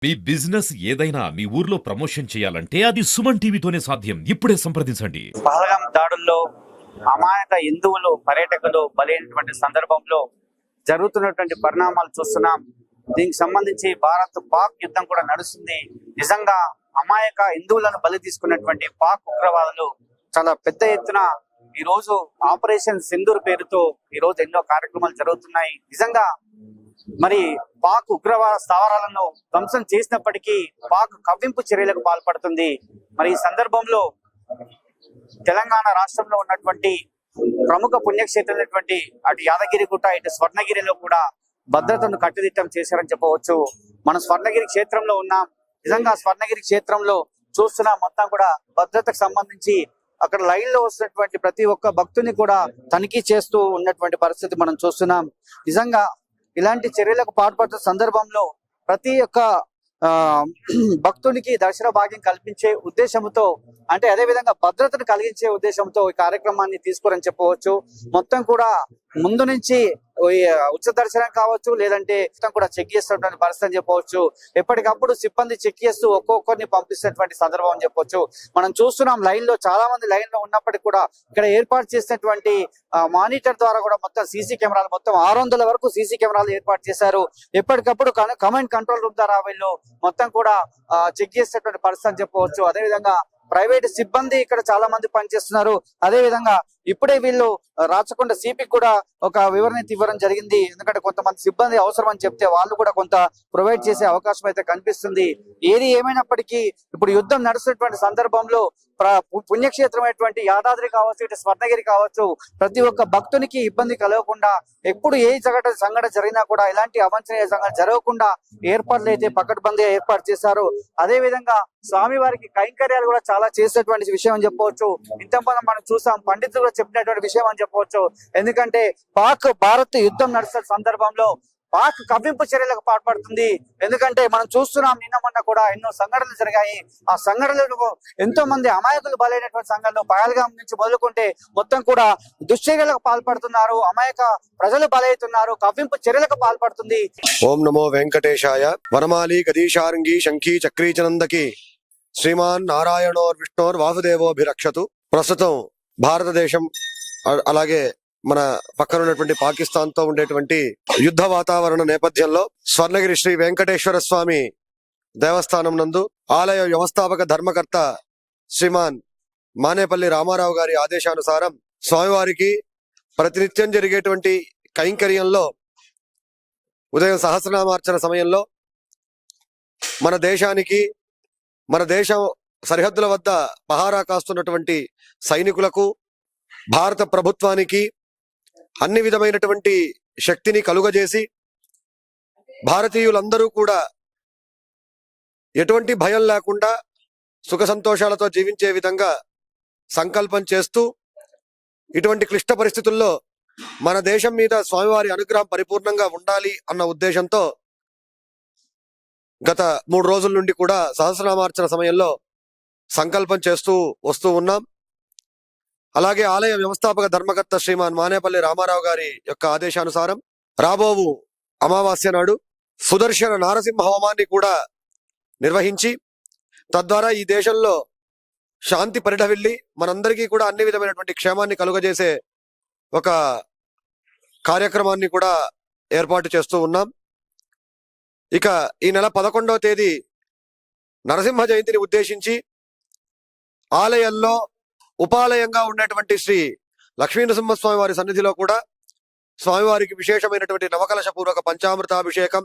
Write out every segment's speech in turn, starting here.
మీ business ఏదైనా మీ ఊర్లో promotion చేయాలంటే అది సుమన్ టీవీతోనే సాధ్యం. ఇప్పుడే సంప్రదించండి. పహల్గాం దాడుల్లో అమాయక హిందువులు పర్యాటకులు బలైనటువంటి సందర్భంలో జరుగుతున్నటువంటి పరిణామాలు చూస్తున్నాం. దీనికి సంబంధించి భారత్ పాక్ యుద్ధం కూడా నడుస్తుంది. నిజంగా అమాయక హిందువులను బలి తీసుకున్నటువంటి పాక్ ఉగ్రవాదులు చాలా పెద్ద ఎత్తున ఈ రోజు ఆపరేషన్ సింధూర్ పేరుతో ఈ రోజు ఎన్నో కార్యక్రమాలు జరుగుతున్నాయి. నిజంగా మరి పాక్ ఉగ్రవాద స్థావరాలను ధ్వంసం చేసినప్పటికీ పాక్ కవ్వింపు చర్యలకు పాల్పడుతుంది. మరి ఈ సందర్భంలో తెలంగాణ రాష్ట్రంలో ఉన్నటువంటి ప్రముఖ పుణ్యక్షేత్రమైనటువంటి అటు యాదగిరిగుట్ట ఇటు స్వర్ణగిరిలో కూడా భద్రతను కట్టుదిట్టం చేశారని చెప్పవచ్చు. మనం స్వర్ణగిరి క్షేత్రంలో ఉన్నాం. నిజంగా స్వర్ణగిరి క్షేత్రంలో చూస్తున్నా మొత్తం కూడా భద్రతకు సంబంధించి అక్కడ లైన్ లో వస్తున్నటువంటి ప్రతి ఒక్క భక్తుని కూడా తనిఖీ చేస్తూ ఉన్నటువంటి పరిస్థితి మనం చూస్తున్నాం. నిజంగా ఇలాంటి చర్యలకు పాల్పడుతున్న సందర్భంలో ప్రతి ఒక్క భక్తునికి దర్శన భాగ్యం కల్పించే ఉద్దేశంతో అంటే అదే విధంగా భద్రతను కలిగించే ఉద్దేశంతో ఈ కార్యక్రమాన్ని తీసుకోరని చెప్పవచ్చు. మొత్తం కూడా ముందు నుంచి ఉచిత దర్శనం కావచ్చు, లేదంటే మొత్తం కూడా చెక్ చేస్తున్నటువంటి పరిస్థితి అని చెప్పవచ్చు. ఎప్పటికప్పుడు సిబ్బంది చెక్ చేస్తూ ఒక్కొక్కరిని పంపిస్తున్నటువంటి సందర్భం అని చెప్పొచ్చు. మనం చూస్తున్నాం లైన్ లో చాలా మంది లైన్ లో ఉన్నప్పటికీ కూడా ఇక్కడ ఏర్పాటు చేసినటువంటి మానిటర్ ద్వారా కూడా మొత్తం సీసీ కెమెరాలు మొత్తం 600 వరకు సీసీ కెమెరాలు ఏర్పాటు చేశారు. ఎప్పటికప్పుడు కమాండ్ కంట్రోల్ రూమ్ ద్వారా వీళ్ళు మొత్తం కూడా చెక్ చేసేటువంటి పరిస్థితి అని చెప్పవచ్చు. అదేవిధంగా ప్రైవేట్ సిబ్బంది ఇక్కడ చాలా మంది పనిచేస్తున్నారు. అదే విధంగా ఇప్పుడే వీళ్ళు రాచకొండ సిపి కూడా ఒక వివరణ ఇవ్వడం జరిగింది. ఎందుకంటే కొంతమంది సిబ్బంది అవసరం అని చెప్తే వాళ్ళు కూడా కొంత ప్రొవైడ్ చేసే అవకాశం అయితే కనిపిస్తుంది. ఏది ఏమైనప్పటికీ ఇప్పుడు యుద్ధం నడుస్తున్నటువంటి సందర్భంలో పుణ్యక్షేత్రమైనటువంటి యాదాద్రి కావచ్చు, ఇటు స్వర్ణగిరి కావచ్చు, ప్రతి ఒక్క భక్తునికి ఇబ్బంది కలగకుండా ఎప్పుడు ఏ సంఘటన జరిగినా కూడా ఇలాంటి అవాంఛనీయ సంఘటన జరగకుండా ఏర్పాట్లు అయితే పకడ్బందీ ఏర్పాటు చేశారు. అదే విధంగా స్వామివారికి కైంకర్యాలు కూడా చాలా చేసేటువంటి విషయం అని చెప్పవచ్చు. ఇంతమంది మనం చూసాం, పండితులు కూడా చెప్పినటువంటి విషయం అని చెప్పవచ్చు. ఎందుకంటే పాక్ భారత్ యుద్ధం నడుస్తున్న సందర్భంలో పాక్ కవ్వింపు చర్యలకు పాల్పడుతుంది. ఎందుకంటే మనం చూస్తున్నాం, నిన్న మొన్న కూడా ఎన్నో సంఘటనలు జరిగాయి. ఆ సంఘటనలకు ఎంతో మంది అమాయకులు బలైనటువంటి సంఘటనలు పహల్గాం నుంచి మొదలుకుంటే మొత్తం కూడా దుశ్చర్యలకు పాల్పడుతున్నారు. అమాయక ప్రజలు బలవుతున్నారు. కవ్వింపు చర్యలకు పాల్పడుతుంది. ఓం నమో వెంకటేశాయ. వనమాలి గదీశారంగి శంఖీ చక్రీచనందకి శ్రీమాన్ నారాయణోర్ విష్ణోర్ వాసుదేవోభిరక్షతు. ప్రస్తుతం భారతదేశం అలాగే మన పక్కన ఉన్నటువంటి పాకిస్తాన్ తో ఉండేటువంటి యుద్ధ వాతావరణ నేపథ్యంలో స్వర్ణగిరి శ్రీ వెంకటేశ్వర స్వామి దేవస్థానం నందు ఆలయ వ్యవస్థాపక ధర్మకర్త శ్రీమాన్ మానేపల్లి రామారావు గారి ఆదేశానుసారం స్వామివారికి ప్రతినిత్యం జరిగేటువంటి కైంకర్యంలో ఉదయం సహస్రనామార్చన సమయంలో మన దేశానికి, మన దేశం సరిహద్దుల వద్ద పహారా కాస్తున్నటువంటి సైనికులకు, భారత ప్రభుత్వానికి అన్ని విధమైనటువంటి శక్తిని కలుగజేసి భారతీయులందరూ కూడా ఎటువంటి భయం లేకుండా సుఖ సంతోషాలతో జీవించే విధంగా సంకల్పం చేస్తూ ఇటువంటి క్లిష్ట పరిస్థితుల్లో మన దేశం మీద స్వామివారి అనుగ్రహం పరిపూర్ణంగా ఉండాలి అన్న ఉద్దేశంతో గత 3 రోజుల నుండి కూడా సహస్రనామార్చన సమయంలో సంకల్పం చేస్తూ వస్తూ ఉన్నాం. అలాగే ఆలయ వ్యవస్థాపక ధర్మకర్త శ్రీమాన్ మానేపల్లి రామారావు గారి యొక్క ఆదేశానుసారం రాబోవు అమావాస్య నాడు సుదర్శన నారసింహ హోమాన్ని కూడా నిర్వహించి తద్వారా ఈ దేశంలో శాంతి పరిఢవిల్లి మనందరికీ కూడా అన్ని విధమైనటువంటి క్షేమాన్ని కలుగజేసే ఒక కార్యక్రమాన్ని కూడా ఏర్పాటు చేస్తూ ఉన్నాం. ఇక ఈ నెల 11వ తేదీ నరసింహ జయంతిని ఉద్దేశించి ఆలయంలో ఉపాలయంగా ఉన్నటువంటి శ్రీ లక్ష్మీనరసింహస్వామి వారి సన్నిధిలో కూడా స్వామివారికి విశేషమైనటువంటి నవకలశ పూర్వక పంచామృతాభిషేకం,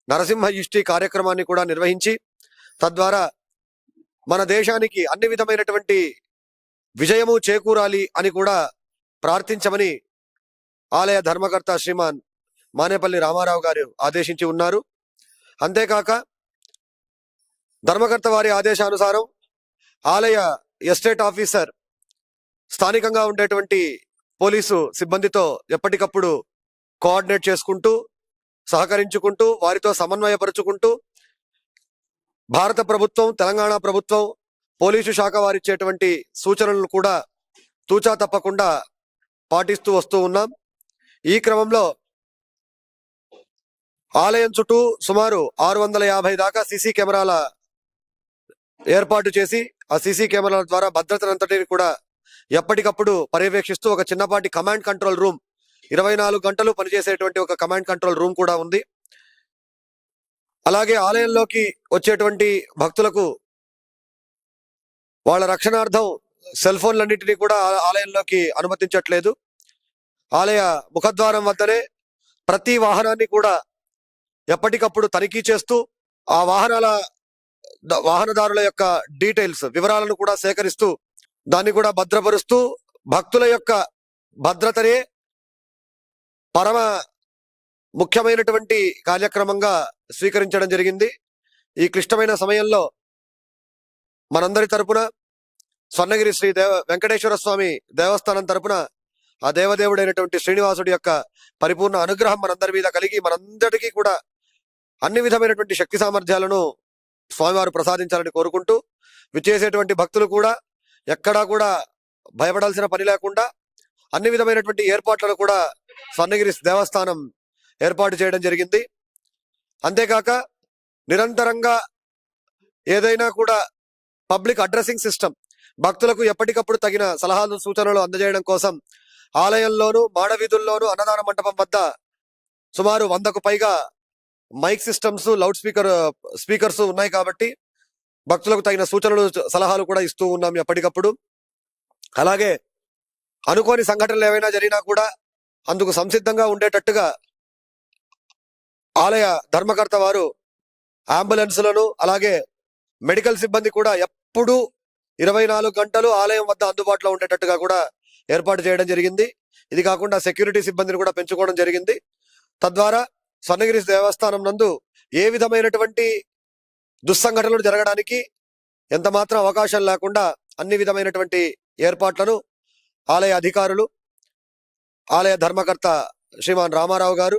నరసింహ ఇష్టి కార్యక్రమాన్ని కూడా నిర్వహించి తద్వారా మన దేశానికి అన్ని విధమైనటువంటి విజయము చేకూరాలి అని కూడా ప్రార్థించమని ఆలయ ధర్మకర్త శ్రీమాన్ మానేపల్లి రామారావు గారు ఆదేశించి ఉన్నారు. అంతేకాక ధర్మకర్త వారి ఆదేశానుసారం ఆలయ ఎస్టేట్ ఆఫీసర్ స్థానికంగా ఉండేటువంటి పోలీసు సిబ్బందితో ఎప్పటికప్పుడు కోఆర్డినేట్ చేసుకుంటూ, సహకరించుకుంటూ, వారితో సమన్వయపరుచుకుంటూ భారత ప్రభుత్వం, తెలంగాణ ప్రభుత్వం, పోలీసు శాఖ వారిచ్చేటువంటి సూచనలను కూడా తూచా తప్పకుండా పాటిస్తూ వస్తూ ఉన్నాం. ఈ క్రమంలో ఆలయం చుట్టూ సుమారు 650 దాకా సీసీ కెమెరాల ఏర్పాటు చేసి ఆ సీసీ కెమెరాల ద్వారా భద్రతనంతటిని కూడా ఎప్పటికప్పుడు పర్యవేక్షిస్తూ ఒక చిన్నపాటి కమాండ్ కంట్రోల్ రూమ్ 24 గంటలు పనిచేసేటువంటి ఒక కమాండ్ కంట్రోల్ రూమ్ కూడా ఉంది. అలాగే ఆలయంలోకి వచ్చేటువంటి భక్తులకు వాళ్ళ రక్షణార్థం సెల్ ఫోన్లన్నింటినీ కూడా ఆలయంలోకి అనుమతించట్లేదు. ఆలయ ముఖద్వారం వద్దనే ప్రతి వాహనాన్ని కూడా ఎప్పటికప్పుడు తనిఖీ చేస్తూ ఆ వాహనదారుల యొక్క డీటెయిల్స్ వివరాలను కూడా సేకరిస్తూ దాన్ని కూడా భద్రపరుస్తూ భక్తుల యొక్క భద్రతనే పరమ ముఖ్యమైనటువంటి కార్యక్రమంగా స్వీకరించడం జరిగింది. ఈ క్లిష్టమైన సమయంలో మనందరి తరపున స్వర్ణగిరి శ్రీ వెంకటేశ్వర స్వామి దేవస్థానం తరపున ఆ దేవదేవుడైనటువంటి శ్రీనివాసుడి యొక్క పరిపూర్ణ అనుగ్రహం మనందరి మీద కలిగి మనందరికీ కూడా అన్ని విధమైనటువంటి శక్తి సామర్థ్యాలను స్వామివారు ప్రసాదించాలని కోరుకుంటూ విచ్చేసేటువంటి భక్తులు కూడా ఎక్కడా కూడా భయపడాల్సిన పని లేకుండా అన్ని విధమైనటువంటి ఏర్పాట్లను కూడా స్వర్ణగిరి దేవస్థానం ఏర్పాటు చేయడం జరిగింది. అంతేకాక నిరంతరంగా ఏదైనా కూడా పబ్లిక్ అడ్రసింగ్ సిస్టమ్ భక్తులకు ఎప్పటికప్పుడు తగిన సలహాలు సూచనలు అందజేయడం కోసం ఆలయంలోను మాడవీధుల్లోను అన్నదాన మండపం వద్ద సుమారు 100కు పైగా మైక్ సిస్టమ్స్ లౌడ్ స్పీకర్స్ ఉన్నాయి కాబట్టి భక్తులకు తగిన సూచనలు సలహాలు కూడా ఇస్తూ ఉన్నాం ఎప్పటికప్పుడు. అలాగే అనుకోని సంఘటనలు ఏవైనా జరిగినా కూడా అందుకు సంసిద్ధంగా ఉండేటట్టుగా ఆలయ ధర్మకర్త వారు అంబులెన్స్లను అలాగే మెడికల్ సిబ్బంది కూడా ఎప్పుడూ 24 గంటలు ఆలయం వద్ద అందుబాటులో ఉండేటట్టుగా కూడా ఏర్పాటు చేయడం జరిగింది. ఇది కాకుండా సెక్యూరిటీ సిబ్బందిని కూడా పెంచుకోవడం జరిగింది. తద్వారా స్వర్ణగిరి దేవస్థానం నందు ఏ విధమైనటువంటి దుస్సంఘటనలు జరగడానికి ఎంత మాత్రం అవకాశం లేకుండా అన్ని విధమైనటువంటి ఏర్పాట్లను ఆలయ అధికారులు, ఆలయ ధర్మకర్త శ్రీమాన్ రామారావు గారు,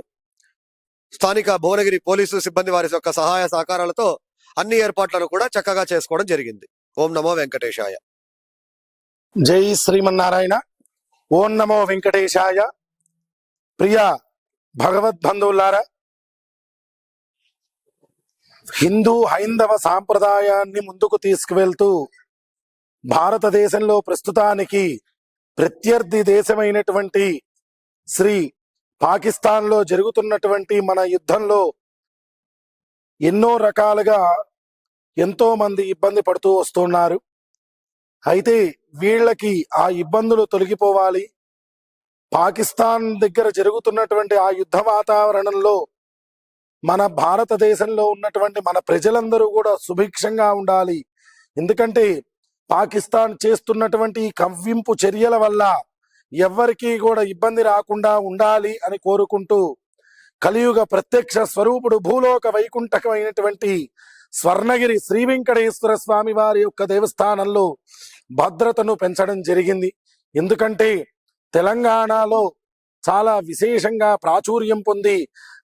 స్థానిక భువనగిరి పోలీసు సిబ్బంది వారి యొక్క సహాయ సహకారాలతో అన్ని ఏర్పాట్లను కూడా చక్కగా చేసుకోవడం జరిగింది. ఓం నమో వెంకటేశాయ. జై శ్రీమన్నారాయణ. ఓం నమో వెంకటేశాయ. ప్రియ భగవద్బంధువులారా, హిందూ హైందవ సాంప్రదాయాన్ని ముందుకు తీసుకువెళ్తూ భారతదేశంలో ప్రస్తుతానికి ప్రత్యర్థి దేశమైనటువంటి శ్రీ పాకిస్తాన్ లో జరుగుతున్నటువంటి మన యుద్ధంలో ఎన్నో రకాలుగా ఎంతో మంది ఇబ్బంది పడుతూ వస్తున్నారు. అయితే వీళ్ళకి ఆ ఇబ్బందులు తొలగిపోవాలి, పాకిస్తాన్ దగ్గర జరుగుతున్నటువంటి ఆ యుద్ధ వాతావరణంలో మన భారతదేశంలో ఉన్నటువంటి మన ప్రజలందరూ కూడా సుభిక్షంగా ఉండాలి. ఎందుకంటే పాకిస్తాన్ చేస్తున్నటువంటి కవ్వింపు చర్యల వల్ల ఎవ్వరికీ కూడా ఇబ్బంది రాకుండా ఉండాలి అని కోరుకుంటూ కలియుగ ప్రత్యక్ష స్వరూపుడు భూలోక వైకుంఠకమైనటువంటి స్వర్ణగిరి శ్రీ వెంకటేశ్వర స్వామి వారి యొక్క దేవస్థానంలో భద్రతను పెంచడం జరిగింది. ఎందుకంటే తెలంగాణలో చాలా విశేషంగా ప్రాచుర్యం పొంది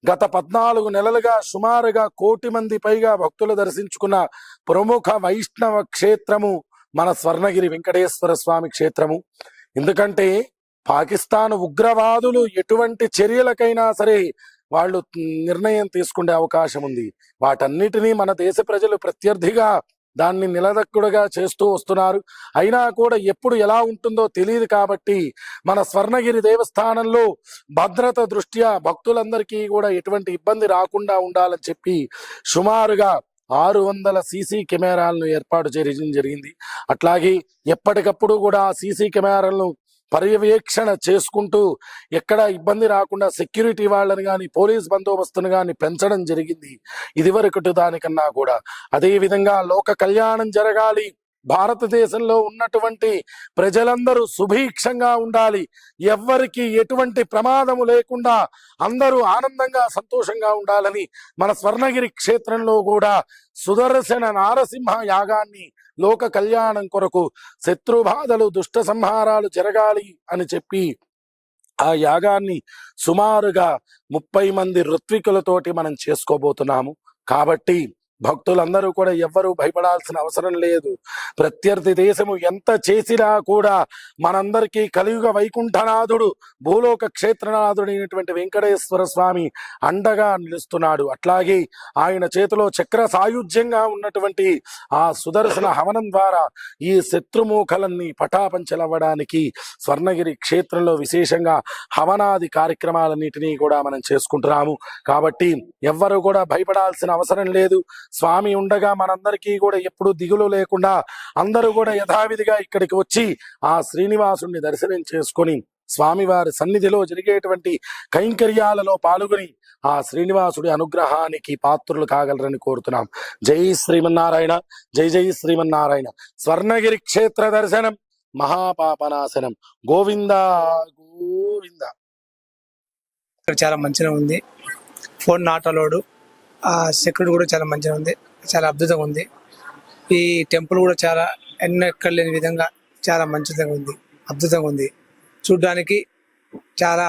గత 14 నెలలుగా సుమారుగా 1 కోటి మంది పైగా భక్తులు దర్శించుకున్న ప్రముఖ వైష్ణవ క్షేత్రము మన స్వర్ణగిరి వెంకటేశ్వర స్వామి క్షేత్రము. ఎందుకంటే పాకిస్తాన్ ఉగ్రవాదులు ఎటువంటి చర్యలకైనా సరే వాళ్ళు నిర్ణయం తీసుకునే అవకాశం ఉంది. వాటన్నిటినీ మన దేశ ప్రజలు ప్రత్యర్థిగా దాన్ని నిలదక్కుడుగా చేస్తూ వస్తున్నారు. అయినా కూడా ఎప్పుడు ఎలా ఉంటుందో తెలియదు కాబట్టి మన స్వర్ణగిరి దేవస్థానంలో భద్రత దృష్ట్యా భక్తులందరికీ కూడా ఎటువంటి ఇబ్బంది రాకుండా ఉండాలని చెప్పి సుమారుగా 600 సీసీ కెమెరాలను ఏర్పాటు చేయడం జరిగింది. అట్లాగే ఎప్పటికప్పుడు కూడా సీసీ కెమెరాలను పర్యవేక్షణ చేసుకుంటూ ఎక్కడ ఇబ్బంది రాకుండా సెక్యూరిటీ వాళ్ళని కానీ పోలీస్ బందోబస్తును కానీ పెంచడం జరిగింది ఇదివరకటి దానికన్నా కూడా. అదే విధంగా లోక కళ్యాణం జరగాలి, భారతదేశంలో ఉన్నటువంటి ప్రజలందరూ సుభిక్షంగా ఉండాలి, ఎవ్వరికి ఎటువంటి ప్రమాదము లేకుండా అందరూ ఆనందంగా సంతోషంగా ఉండాలని మన స్వర్ణగిరి క్షేత్రంలో కూడా సుదర్శన నారసింహ యాగాన్ని లోక కళ్యాణం కొరకు శత్రుబాధలు దుష్ట సంహారాలు జరగాలి అని చెప్పి ఆ యాగాన్ని సుమారుగా 30 మంది ఋత్వికులతోటి మనం చేసుకోబోతున్నాము. కాబట్టి భక్తులందరూ కూడా ఎవ్వరూ భయపడాల్సిన అవసరం లేదు. ప్రత్యర్థి దేశము ఎంత చేసినా కూడా మనందరికీ కలియుగ వైకుంఠనాథుడు, భూలోక క్షేత్రనాథుడు అయినటువంటి వెంకటేశ్వర స్వామి అండగా నిలుస్తున్నాడు. అట్లాగే ఆయన చేతిలో చక్ర సాయుధ్యంగా ఉన్నటువంటి ఆ సుదర్శన హవనం ద్వారా ఈ శత్రుమూఖలన్నీ పటాపంచలవ్వడానికి స్వర్ణగిరి క్షేత్రంలో విశేషంగా హవనాది కార్యక్రమాలన్నిటినీ కూడా మనం చేసుకుంటున్నాము. కాబట్టి ఎవ్వరూ కూడా భయపడాల్సిన అవసరం లేదు. స్వామి ఉండగా మనందరికీ కూడా ఎప్పుడు దిగులు లేకుండా అందరూ కూడా యథావిధిగా ఇక్కడికి వచ్చి ఆ శ్రీనివాసుని దర్శనం చేసుకొని స్వామివారి సన్నిధిలో జరిగేటువంటి కైంకర్యాలలో పాల్గొని ఆ శ్రీనివాసుడి అనుగ్రహానికి పాత్రులు కాగలరని కోరుతున్నాం. జై శ్రీమన్నారాయణ, జై జై శ్రీమన్నారాయణ. స్వర్ణగిరి క్షేత్ర దర్శనం మహాపాపనాశనం. గోవింద గోవింద. ఇక్కడ చాలా మంచిగా ఉంది. Phone not allowed. ఆ సెక్యూరిటీ కూడా చాలా మంచిగా ఉంది, చాలా అద్భుతంగా ఉంది. ఈ టెంపుల్ కూడా చాలా ఎన్నెక్కడ లేని విధంగా చాలా మంచిగా ఉంది, అద్భుతంగా ఉంది. చూడ్డానికి చాలా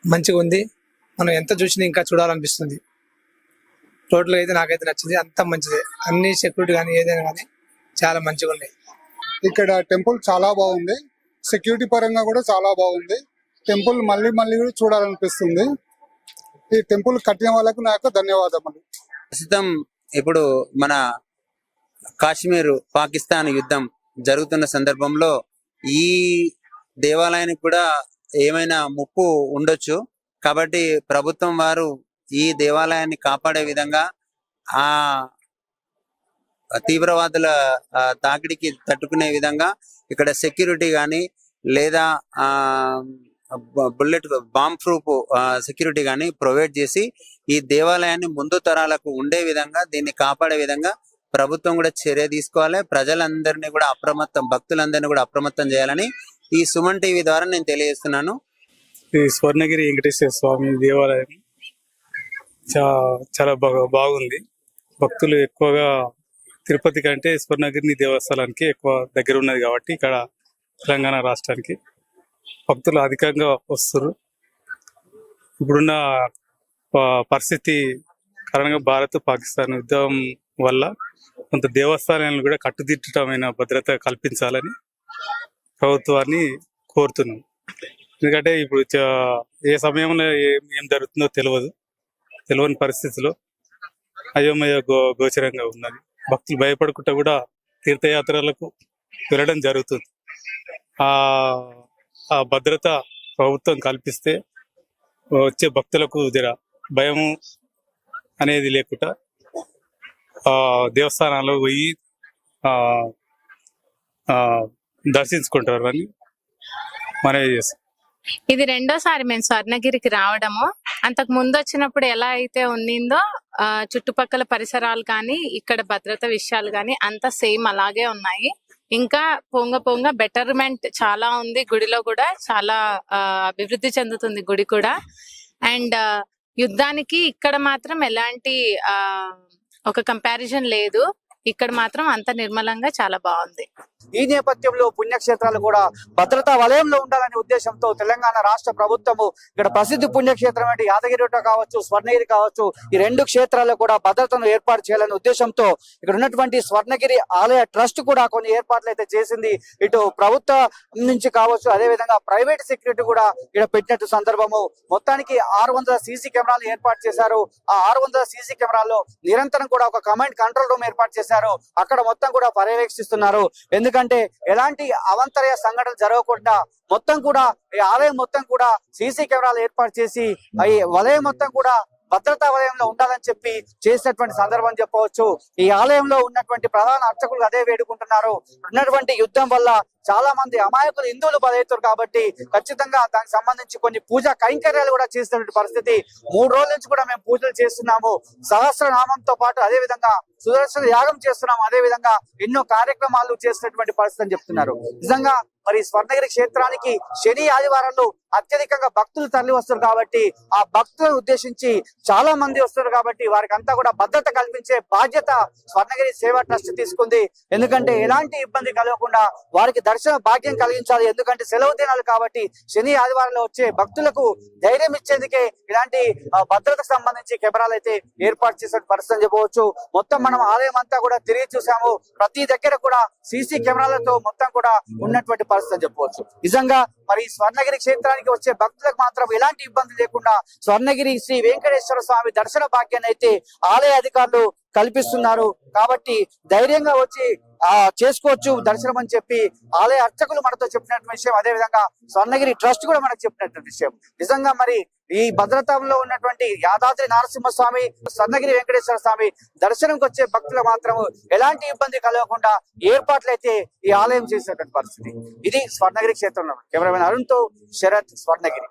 మంచిగా ఉంది. మనం ఎంత చూసినా ఇంకా చూడాలనిపిస్తుంది. టోటల్గా అయితే నాకైతే నచ్చింది, అంత మంచిది. అన్ని సెక్యూరిటీ కానీ ఏదైనా కానీ చాలా మంచిగా ఉన్నాయి. ఇక్కడ టెంపుల్ చాలా బాగుంది, సెక్యూరిటీ పరంగా కూడా చాలా బాగుంది. టెంపుల్ మళ్ళీ మళ్ళీ కూడా చూడాలనిపిస్తుంది. ఈ టెంపుల్ కట్టిన వాళ్ళకు నా యొక్క ధన్యవాదములు. ప్రస్తుతం ఇప్పుడు మన కాశ్మీర్ పాకిస్తాన్ యుద్ధం జరుగుతున్న సందర్భంలో ఈ దేవాలయానికి కూడా ఏమైనా ముప్పు ఉండొచ్చు. కాబట్టి ప్రభుత్వం వారు ఈ దేవాలయాన్ని కాపాడే విధంగా ఆ తీవ్రవాదుల తాకిడికి తట్టుకునే విధంగా ఇక్కడ సెక్యూరిటీ కానీ లేదా బుల్లెట్ బాంబ్ ప్రూఫ్ సెక్యూరిటీ కానీ ప్రొవైడ్ చేసి ఈ దేవాలయాన్ని ముందు తరాలకు ఉండే విధంగా, దీన్ని కాపాడే విధంగా ప్రభుత్వం కూడా చర్య తీసుకోవాలి. ప్రజలందరినీ కూడా భక్తులందరినీ కూడా అప్రమత్తం చేయాలని ఈ సుమన్ టీవీ ద్వారా నేను తెలియజేస్తున్నాను. ఈ స్వర్ణగిరి వెంకటేశ్వర స్వామి దేవాలయం చాలా బాగుంది. భక్తులు ఎక్కువగా తిరుపతి కంటే స్వర్ణగిరి దేవస్థానానికి ఎక్కువ దగ్గర ఉన్నది కాబట్టి ఇక్కడ తెలంగాణ రాష్ట్రానికి భక్తులు అధికంగా వస్తారు. ఇప్పుడున్న పరిస్థితి కారణంగా భారత్ పాకిస్తాన్ యుద్ధం వల్ల కొంత దేవస్థానాలను కూడా కట్టుదిట్టమైన భద్రత కల్పించాలని ప్రభుత్వాన్ని కోరుతున్నాం. ఎందుకంటే ఇప్పుడు ఏ సమయంలో ఏం జరుగుతుందో తెలియని పరిస్థితిలో అయోమయ గోచరంగా ఉన్నది. భక్తులు భయపడకుండా కూడా తీర్థయాత్రలకు వెళ్ళడం జరుగుతుంది. ఆ భద్రత ప్రభుత్వం కల్పిస్తే వచ్చే భక్తులకు జర భయము అనేది లేకుండా దేవస్థానాల్లో పోయి దర్శించుకుంటారు అని మనవి చేస్తాం. ఇది రెండోసారి మేము స్వర్ణగిరికి రావడము. అంతకు ముందు వచ్చినప్పుడు ఎలా అయితే ఉన్నిందో చుట్టుపక్కల పరిసరాలు కానీ ఇక్కడ భద్రత విషయాలు కానీ అంతా సేమ్ అలాగే ఉన్నాయి. ఇంకా పొంగ బెటర్మెంట్ చాలా ఉంది. గుడిలో కూడా చాలా అభివృద్ధి చెందుతుంది గుడి కూడా. అండ్ యుద్ధానికి ఇక్కడ మాత్రం ఎలాంటి ఒక కంపారిజన్ లేదు. ఇక్కడ మాత్రం అంత నిర్మలంగా చాలా బాగుంది. ఈ నేపథ్యంలో పుణ్యక్షేత్రాలు కూడా భద్రతా వలయంలో ఉండాలనే ఉద్దేశంతో తెలంగాణ రాష్ట్ర ప్రభుత్వము ఇక్కడ ప్రసిద్ధి పుణ్యక్షేత్రం యాదగిరిగుట్ట కావచ్చు, స్వర్ణగిరి కావచ్చు, ఈ రెండు క్షేత్రాల్లో కూడా భద్రతను ఏర్పాటు చేయాలనే ఉద్దేశంతో ఇక్కడ ఉన్నటువంటి స్వర్ణగిరి ఆలయ ట్రస్ట్ కూడా కొన్ని ఏర్పాట్లు అయితే చేసింది. ఇటు ప్రభుత్వం నుంచి కావచ్చు, అదే విధంగా ప్రైవేట్ సెక్యూరిటీ కూడా ఇక్కడ పెట్టినట్టు సందర్భము. మొత్తానికి 600 సీసీ కెమెరాలు ఏర్పాటు చేశారు. ఆ 600 సీసీ కెమెరాల్లో నిరంతరం కూడా ఒక కమాండ్ కంట్రోల్ రూమ్ ఏర్పాటు చేశారు. అక్కడ మొత్తం కూడా పర్యవేక్షిస్తున్నారు. ఎందుకంటే ఎలాంటి అవాంతర్య సంఘటనలు జరగకుండా మొత్తం కూడా ఈ ఆలయం మొత్తం కూడా సీసీ కెమెరాలు ఏర్పాటు చేసి ఈ వలయం మొత్తం కూడా భద్రతా వలయంలో ఉండాలని చెప్పి చేసినటువంటి సందర్భం చెప్పవచ్చు. ఈ ఆలయంలో ఉన్నటువంటి ప్రధాన అర్చకులు అదే వేడుకుంటున్నారు. ఉన్నటువంటి యుద్ధం వల్ల చాలా మంది అమాయకులు హిందువులు బలవుతారు కాబట్టి ఖచ్చితంగా దానికి సంబంధించి కొన్ని పూజా కైంకర్యాలు కూడా చేసినటువంటి పరిస్థితి. 3 రోజుల నుంచి కూడా మేము పూజలు చేస్తున్నాము. సహస్రనామంతో పాటు అదే విధంగా సుదర్శన యాగం చేస్తున్నాము. అదే విధంగా ఎన్నో కార్యక్రమాలు చేసినటువంటి పరిస్థితి అని చెప్తున్నారు. నిజంగా మరి స్వర్ణగిరి క్షేత్రానికి శని ఆదివారాల్లో అత్యధికంగా భక్తులు తరలి వస్తారు కాబట్టి ఆ భక్తులను ఉద్దేశించి చాలా మంది వస్తారు కాబట్టి వారికి అంతా కూడా భద్రత కల్పించే బాధ్యత స్వర్ణగిరి సేవా ట్రస్ట్ తీసుకుంది. ఎందుకంటే ఎలాంటి ఇబ్బంది కలగకుండా వారికి దర్శన భాగ్యం కలిగించాలి. ఎందుకంటే సెలవు దినాలు కాబట్టి శని ఆదివారంలో వచ్చే భక్తులకు ధైర్యం ఇచ్చేందుకే ఇలాంటి భద్రతకు సంబంధించి కెమెరాలు అయితే ఏర్పాటు చేసిన పరిస్థితి చెప్పవచ్చు. మొత్తం మనం ఆలయం అంతా కూడా తిరిగి చూసాము. ప్రతి దగ్గర కూడా సీసీ కెమెరాలతో మొత్తం కూడా ఉన్నటువంటి పరిస్థితి చెప్పవచ్చు. నిజంగా మరి స్వర్ణగిరి క్షేత్రానికి వచ్చే భక్తులకు మాత్రం ఎలాంటి ఇబ్బంది లేకుండా స్వర్ణగిరి శ్రీ వెంకటేశ్వర స్వామి దర్శన భాగ్యాన్ని అయితే ఆలయ అధికారులు కల్పిస్తున్నారు. కాబట్టి ధైర్యంగా వచ్చి చేసుకోవచ్చు దర్శనం అని చెప్పి ఆలయ అర్చకులు మనతో చెప్పినటువంటి విషయం, అదే విధంగా స్వర్ణగిరి ట్రస్ట్ కూడా మనకు చెప్పినటువంటి విషయం. నిజంగా మరి ఈ భద్రతంలో ఉన్నటువంటి యాదాద్రి నరసింహస్వామి, స్వర్ణగిరి వెంకటేశ్వర స్వామి దర్శనంకి వచ్చే భక్తులు మాత్రం ఎలాంటి ఇబ్బంది కలగకుండా ఏర్పాట్లు అయితే ఈ ఆలయం చేసినటువంటి పరిస్థితి. ఇది స్వర్ణగిరి క్షేత్రంలో. కెమెరామెన్ అరుణ్తో శరత్, స్వర్ణగిరి.